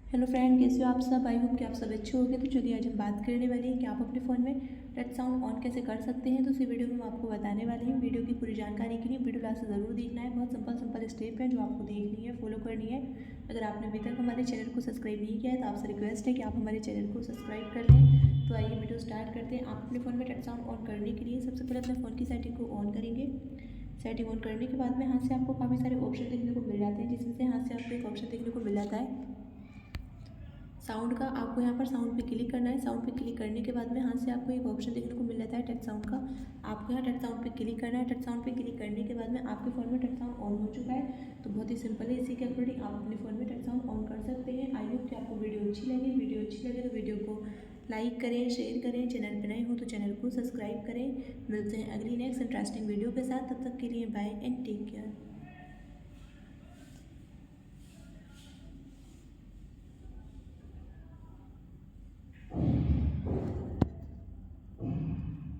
Hello friend, कैसे हो आप सब। आई होप कि आप सब अच्छे होंगे। तो चलिए आज हम बात करने वाले हैं कि आप अपने फ़ोन में टच साउंड ऑन कैसे कर सकते हैं। तो इसी वीडियो में मैं आपको बताने वाली हूँ। वीडियो की पूरी जानकारी के लिए वीडियो लास्ट ज़रूर देखना है। बहुत सिंपल स्टेप है जो आपको देखनी है, फॉलो करनी है। अगर आपने अभी तक हमारे चैनल को सब्सक्राइब नहीं किया है तो आपसे रिक्वेस्ट है कि आप हमारे चैनल को सब्सक्राइब कर लें। तो आइए वीडियो स्टार्ट करते हैं। आप अपने फ़ोन में टच साउंड ऑन करने के लिए सबसे पहले अपने फ़ोन की सेटिंग को ऑन करेंगे। सेटिंग ऑन करने के बाद में यहाँ से आपको काफ़ी सारे ऑप्शन देखने को मिल जाते हैं, जिसमें से यहाँ से आपको एक ऑप्शन देखने को मिल जाता है साउंड का। आपको यहाँ पर साउंड पे क्लिक करना है। साउंड पे क्लिक करने के बाद में यहाँ से आपको एक ऑप्शन देखने को मिल जाता है टच साउंड का। आपको यहाँ टच साउंड पे क्लिक करना है। टच साउंड पे क्लिक करने के बाद में आपके फ़ोन में टच साउंड ऑन हो चुका है। तो बहुत ही सिंपल है, इसी के अकॉर्डिंग आप अपने फ़ोन में टच साउंड ऑन कर सकते हैं। आई होप कि आपको वीडियो अच्छी लगे। वीडियो अच्छी लगे तो वीडियो को लाइक करें, शेयर करें। चैनल पर नए हो तो चैनल को सब्सक्राइब करें। मिलते हैं अगली नेक्स्ट इंटरेस्टिंग वीडियो के साथ। तब तक के लिए बाय एंड टेक केयर।